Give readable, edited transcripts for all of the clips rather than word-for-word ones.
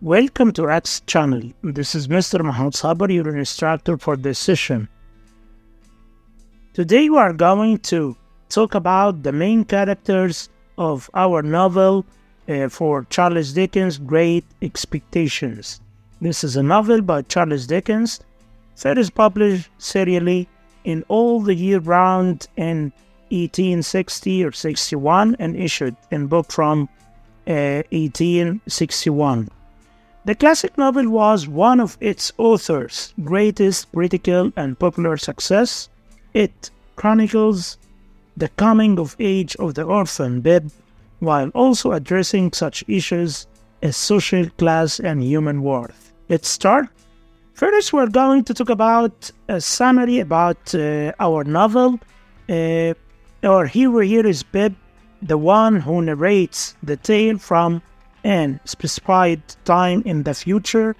Welcome to Rax channel. This is Mr. Mahmoud Sabar, your instructor for this session. Today we are going to talk about the main characters of our novel for Charles Dickens' Great Expectations. This is a novel by Charles Dickens, first published serially in all the year round in 1860 or 61 and issued in book from 1861. The classic novel was one of its author's greatest critical and popular success. It chronicles the coming of age of the orphan Bib, while also addressing such issues as social class and human worth. Let's start. First, we're going to talk about a summary about our novel. Our hero here is Bib, the one who narrates the tale from an specified time in the future.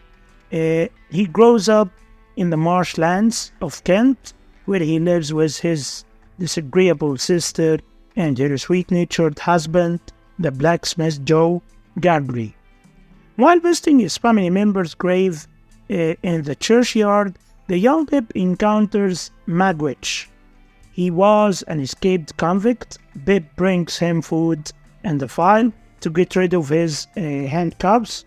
He grows up in the marshlands of Kent, where he lives with his disagreeable sister and her sweet-natured husband, the blacksmith Joe Gargery. While visiting his family member's grave in the churchyard, the young Bib encounters Magwitch. He was an escaped convict. Bib brings him food and a file to get rid of his handcuffs,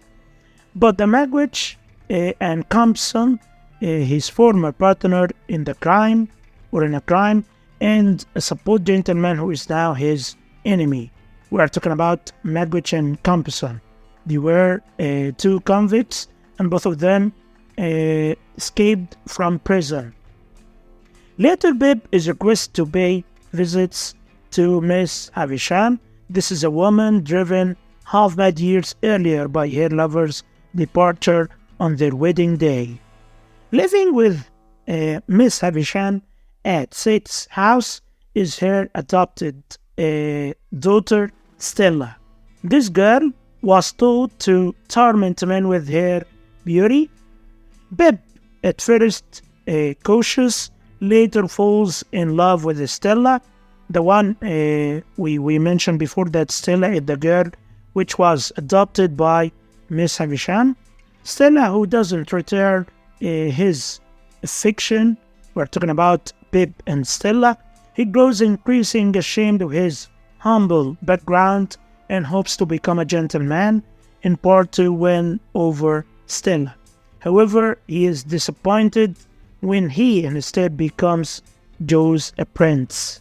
but the Magwitch and Compson, his former partner in a crime, and a support gentleman who is now his enemy. We are talking about Magwitch and Compson. They were two convicts, and both of them escaped from prison. Later, Bib is requested to pay visits to Miss Havisham. This is a woman driven half-mad years earlier by her lover's departure on their wedding day. Living with Miss Havisham at Seth's house is her adopted daughter, Stella. This girl was taught to torment men with her beauty. Bib, at first cautious, later falls in love with Stella. The one we mentioned before, that Stella is the girl which was adopted by Miss Havisham. Stella, who doesn't return his affection. We're talking about Bib and Stella. He grows increasingly ashamed of his humble background and hopes to become a gentleman, in part to win over Stella. However, he is disappointed when he instead becomes Joe's apprentice.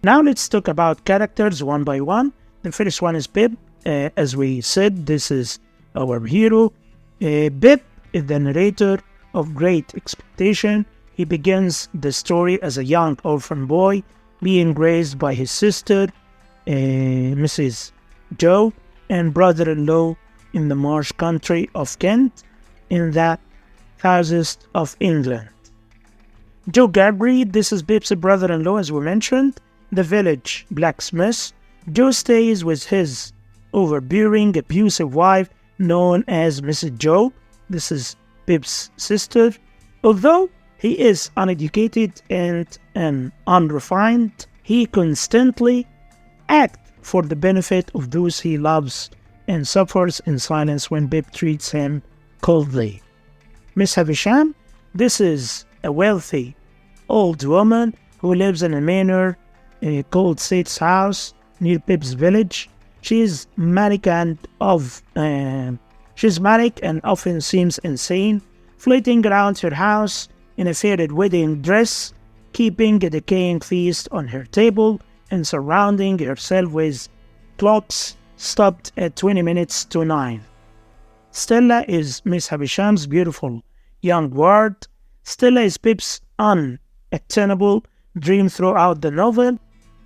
Now let's talk about characters one by one. The first one is Bib. As we said, this is our hero. Bib is the narrator of Great Expectation. He begins the story as a young orphan boy being raised by his sister, Mrs. Joe, and brother-in-law in the marsh country of Kent in the southeast of England. Joe Gargery, this is Bib's brother-in-law, as we mentioned, the village blacksmith. Joe stays with his overbearing, abusive wife known as Mrs. Joe. This is Bib's sister. Although he is uneducated and unrefined, he constantly acts for the benefit of those he loves and suffers in silence when Bib treats him coldly. Miss Havisham, this is a wealthy old woman who lives in a manor called Seth's house near Bib's village. She's manic and often seems insane, flitting around her house in a faded wedding dress, keeping a decaying feast on her table, and surrounding herself with clocks stopped at 20 minutes to 9. Stella is Miss Havisham's beautiful young ward. Stella is Bib's unattainable dream throughout the novel.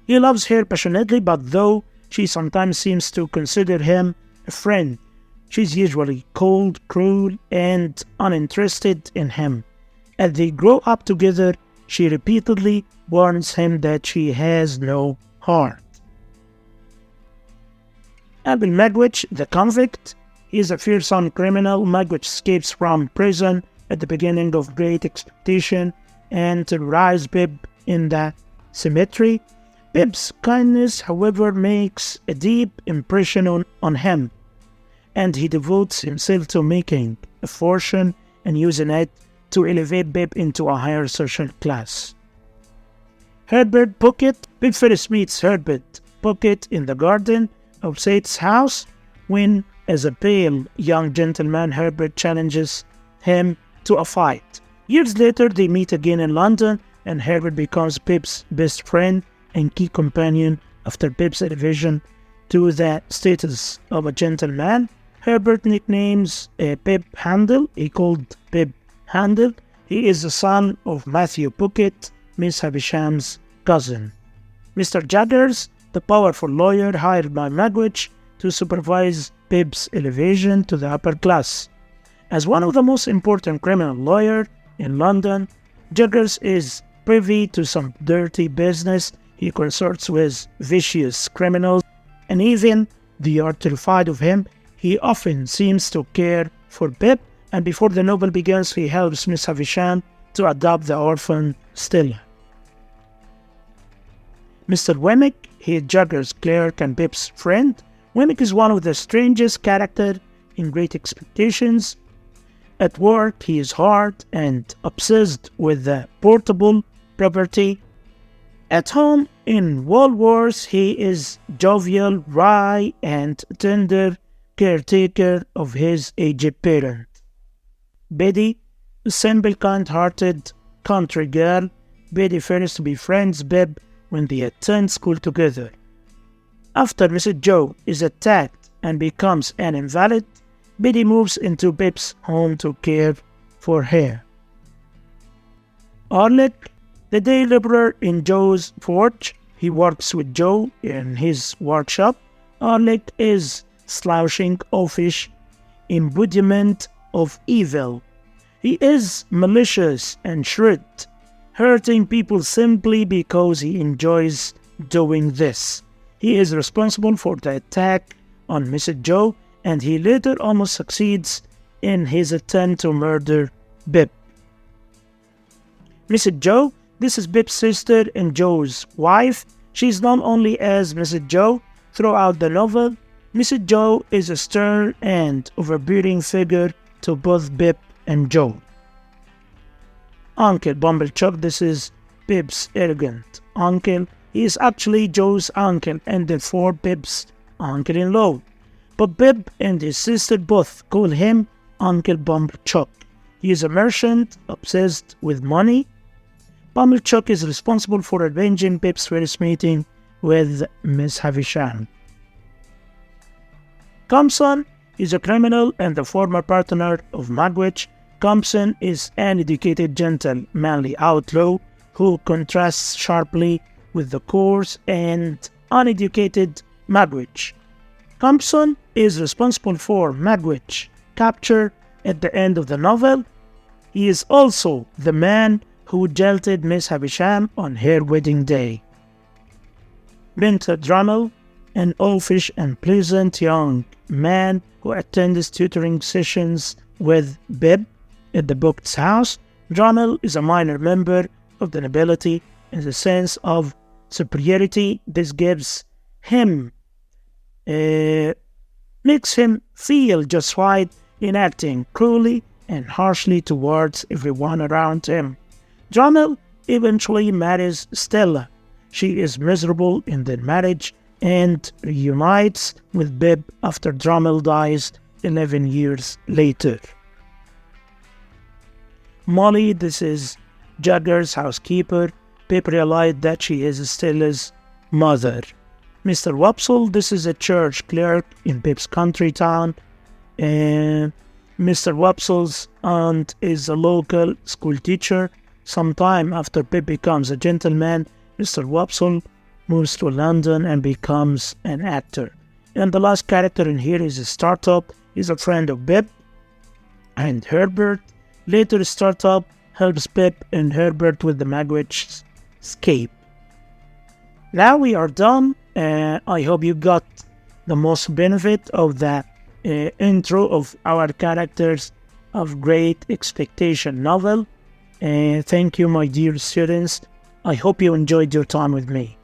He loves her passionately, but though she sometimes seems to consider him a friend, she's usually cold, cruel, and uninterested in him. As they grow up together, she repeatedly warns him that she has no heart. Abel Magwitch, the convict. He is a fearsome criminal. Magwitch escapes from prison at the beginning of Great Expectation and terrorizes Bib in the cemetery. Bib's kindness, however, makes a deep impression on him. and he devotes himself to making a fortune and using it to elevate Pip into a higher social class. Herbert Puckett. Pip first meets Herbert Puckett in the garden outside house when, as a pale young gentleman, Herbert challenges him to a fight. Years later, they meet again in London, and Herbert becomes Pip's best friend and key companion after Pip's elevation to the status of a gentleman. Herbert nicknames Pip Handel. He called Pip Handel. He is the son of Matthew Puckett, Miss Havisham's cousin. Mr. Jaggers, the powerful lawyer hired by Magwitch to supervise Pip's elevation to the upper class. As one of the most important criminal lawyers in London, Jaggers is privy to some dirty business. He consorts with vicious criminals, and even they are terrified of him. He often seems to care for Pip, and before the novel begins, he helps Miss Havisham to adopt the orphan Stella. Mr. Wemmick, he is Jaggers' clerk and Pip's friend. Wemmick is one of the strangest characters in Great Expectations. At work, he is hard and obsessed with the portable property. At home, in Walworth, he is jovial, wry, and tender caretaker of his aged parent. Betty, a simple, kind-hearted country girl. Betty first befriends Pip when they attend school together. After Mrs. Joe is attacked and becomes an invalid, Betty moves into Pip's home to care for her. Arlick, the day laborer in Joe's forge. He works with Joe in his workshop. Arlick is slouching, offish embodiment of evil. He is malicious and shrewd, hurting people simply because he enjoys doing this. He is responsible for the attack on Mrs. Joe, and he later almost succeeds in his attempt to murder Pip. Mrs. Joe, this is Pip's sister and Joe's wife. She is known only as Mrs. Joe throughout the novel. Mrs. Joe is a stern and overbearing figure to both Pip and Joe. Uncle Bumblechuck, this is Pip's arrogant uncle. He is actually Joe's uncle and therefore Pip's uncle-in-law. But Pip and his sister both call him Uncle Bumblechuck. He is a merchant obsessed with money. Bumblechuck is responsible for arranging Pip's first meeting with Miss Havisham. Compson is a criminal and the former partner of Magwitch. Compson is an educated, gentle, manly outlaw who contrasts sharply with the coarse and uneducated Magwitch. Compson is responsible for Magwitch capture at the end of the novel. He is also the man who jilted Miss Havisham on her wedding day. Minter Drummle, an offish and pleasant young man who attends tutoring sessions with Pip at the Books house. Drummle is a minor member of the nobility in the sense of superiority. This gives him, makes him feel just right in acting cruelly and harshly towards everyone around him. Drummle eventually marries Stella. She is miserable in their marriage and reunites with Pip after Drummle dies 11 years later. Molly, this is Jaggers' housekeeper. Pip realized that she is Stella's mother. Mr. Wopsle, this is a church clerk in Pip's country town. Mr. Wopsle's aunt is a local school teacher. Sometime after Pip becomes a gentleman, Mr. Wopsle moves to London and becomes an actor. And the last character in here is a Startup. He's a friend of Pip and Herbert. Later, Startup helps Pip and Herbert with the Magwitch's escape. Now we are done. I hope you got the most benefit of the intro of our characters of Great Expectation novel. Thank you, my dear students. I hope you enjoyed your time with me.